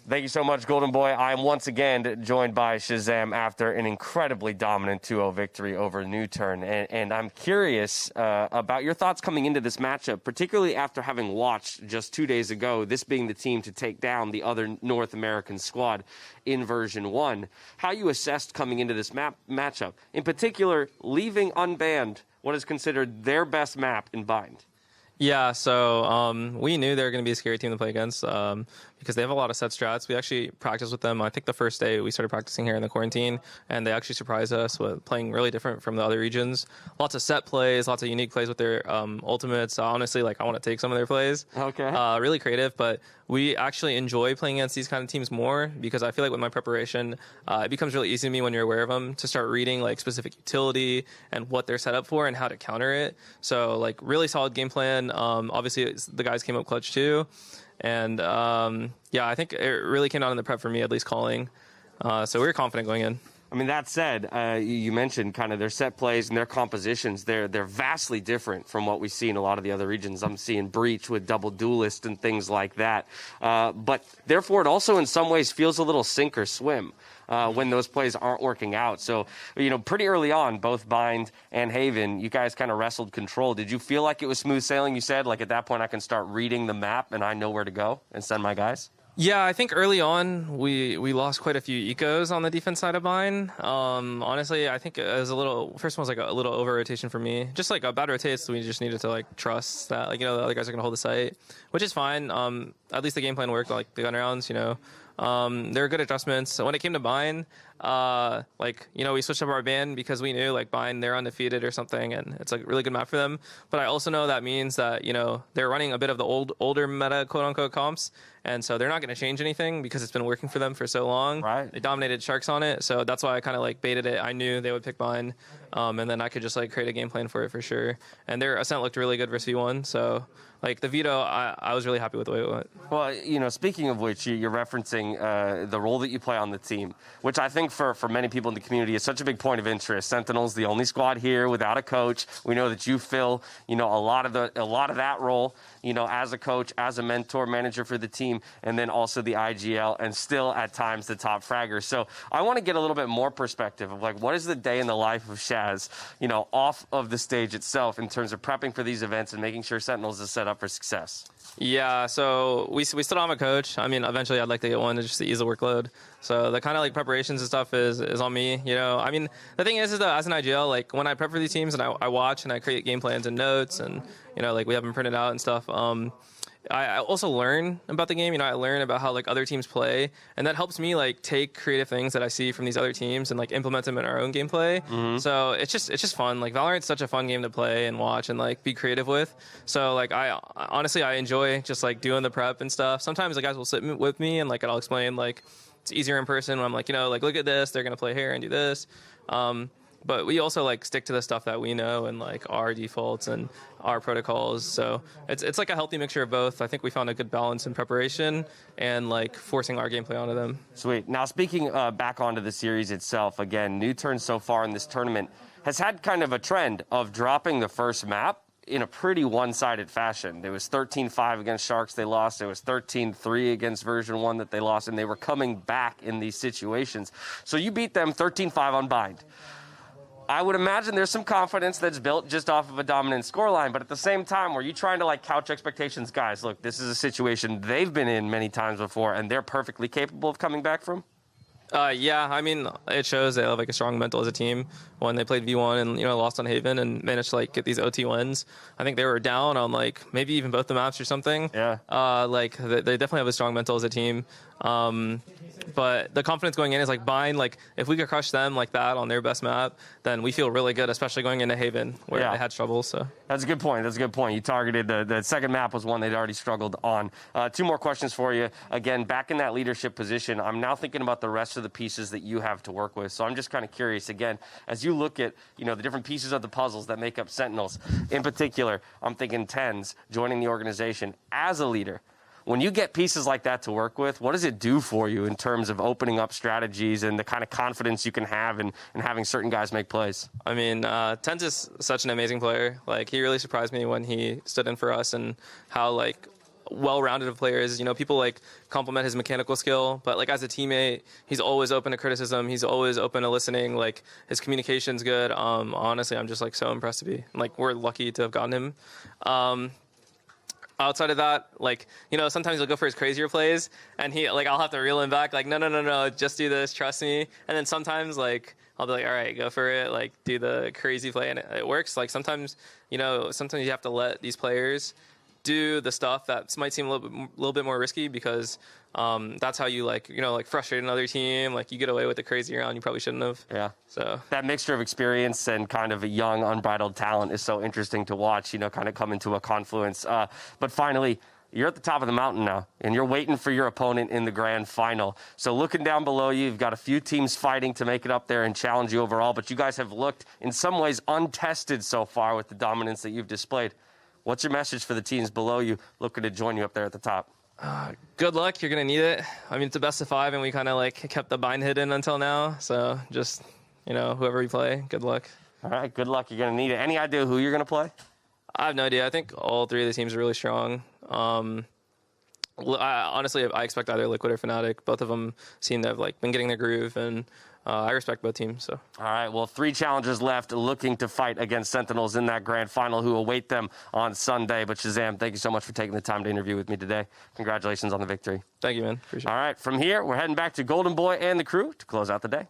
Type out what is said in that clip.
Thank you so much, Golden Boy. I am once again joined by Shazam after an incredibly dominant 2-0 victory over Nuturn. And I'm curious about your thoughts coming into this matchup, particularly after having watched just 2 days ago, this being the team to take down the other North American squad in version 1. How you assessed coming into this matchup, in particular, leaving unbanned what is considered their best map in Bind. Yeah, so we knew they were going to be a scary team to play against because they have a lot of set strats. We actually practiced with them. I think the first day we started practicing here in the quarantine, and they actually surprised us with playing really different from the other regions. Lots of set plays, lots of unique plays with their ultimates. Honestly, I want to take some of their plays. Okay. Really creative, but we actually enjoy playing against these kind of teams more because I feel like with my preparation, it becomes really easy to me when you're aware of them to start reading specific utility and what they're set up for and how to counter it. So really solid game plan. Obviously, the guys came up clutch too. And yeah, I think it really came down in the prep for me, at least calling. So we were confident going in. I mean, that said, you mentioned kind of their set plays and their compositions. They're vastly different from what we see in a lot of the other regions. I'm seeing Breach with double duelist and things like that. But therefore, it also in some ways feels a little sink or swim when those plays aren't working out. So, pretty early on, both Bind and Haven, you guys kind of wrestled control. Did you feel like it was smooth sailing? You said, at that point, I can start reading the map and I know where to go and send my guys? Yeah, I think early on we lost quite a few ecos on the defense side of Bind. Honestly, I think it was first one was a little over rotation for me. Just a bad rotate, so we just needed to trust that the other guys are gonna hold the site, which is fine. At least the game plan worked. The gun rounds, there were good adjustments. So when it came to Bind, we switched up our ban because we knew Bind, they're undefeated or something, and it's a really good map for them. But I also know that means that they're running a bit of the older meta quote unquote comps, and so they're not going to change anything because it's been working for them for so long. Right. They dominated Sharks on it, so that's why I kind of baited it. I knew they would pick Bind, and then I could just create a game plan for it for sure. And their Ascent looked really good versus V1, so the veto, I was really happy with the way it went. Well, speaking of which, you're referencing the role that you play on the team, which I think for many people in the community is such a big point of interest. Sentinel's the only squad here without a coach. We know that you fill, a lot of that role, as a coach, as a mentor, manager for the team, and then also the IGL, and still at times the top fragger. So I want to get a little bit more perspective of what is the day in the life of Shaz, off of the stage itself in terms of prepping for these events and making sure Sentinels is set up for success. Yeah, so we still don't have a coach. I mean, eventually I'd like to get one just to ease the workload. So the kind of preparations and stuff is on me. I mean, the thing is that as an IGL, when I prep for these teams and I watch and I create game plans and notes and we have them printed out and stuff. I also learn about the game. I learn about how other teams play, and that helps me take creative things that I see from these other teams and implement them in our own gameplay. Mm-hmm. So it's just fun. Valorant's such a fun game to play and watch and be creative with. So I honestly I enjoy just doing the prep and stuff. Sometimes the guys will sit with me and I'll explain it's easier in person when I'm look at this, they're gonna play here and do this. But we also stick to the stuff that we know and our defaults and our protocols. So it's a healthy mixture of both. I think we found a good balance in preparation and forcing our gameplay onto them. Sweet. Now speaking back onto the series itself, again, Nuturn so far in this tournament has had kind of a trend of dropping the first map in a pretty one-sided fashion. There was 13-5 against Sharks, they lost. There was 13-3 against version 1 that they lost, and they were coming back in these situations. So you beat them 13-5 on Bind. I would imagine there's some confidence that's built just off of a dominant scoreline, but at the same time, were you trying to couch expectations? Guys, look, this is a situation they've been in many times before, and they're perfectly capable of coming back from? Yeah, I mean, it shows they have a strong mental as a team. When they played V1 and lost on Haven and managed to get these OT wins, I think they were down on maybe even both the maps or something. Yeah. They definitely have a strong mental as a team. But the confidence going in is Bind. If we could crush them like that on their best map, then we feel really good, especially going into Haven where they had trouble. So that's a good point. You targeted the second map was one they'd already struggled on. Two more questions for you. Again, back in that leadership position, I'm now thinking about the rest of the pieces that you have to work with. So I'm just kind of curious again, as you look at the different pieces of the puzzles that make up Sentinels. In particular, I'm thinking Tens joining the organization as a leader. When you get pieces like that to work with, what does it do for you in terms of opening up strategies and the kind of confidence you can have in having certain guys make plays? I mean, Tens is such an amazing player. He really surprised me when he stood in for us and how, well-rounded of players. You know, people like compliment his mechanical skill, but like as a teammate, he's always open to criticism. He's always open to listening. Like his communication's good. Honestly, I'm just like so impressed to be like we're lucky to have gotten him. Outside of that, like, you know, sometimes he'll go for his crazier plays and I'll have to reel him back. Like, no, just do this. Trust me. And then sometimes like, I'll be like, all right, go for it. Like do the crazy play and it works. Like sometimes you have to let these players do the stuff that might seem a little bit more risky because that's how you frustrate another team. Like you get away with the crazy round you probably shouldn't have. Yeah. So that mixture of experience and kind of a young, unbridled talent is so interesting to watch, kind of come into a confluence. But finally, you're at the top of the mountain now, and you're waiting for your opponent in the grand final. So looking down below you, you've got a few teams fighting to make it up there and challenge you overall, but you guys have looked in some ways untested so far with the dominance that you've displayed. What's your message for the teams below you looking to join you up there at the top? Good luck. You're going to need it. I mean, it's a best of 5, and we kind of kept the bind hidden until now. So just, whoever we play, good luck. All right, good luck. You're going to need it. Any idea who you're going to play? I have no idea. I think all 3 of the teams are really strong. Honestly, I expect either Liquid or Fnatic. Both of them seem to have been getting their groove, and I respect both teams. So. All right, well, 3 challengers left looking to fight against Sentinels in that grand final who await them on Sunday. But Shazam, thank you so much for taking the time to interview with me today. Congratulations on the victory. Thank you, man. Appreciate it. All right, from here, we're heading back to Golden Boy and the crew to close out the day.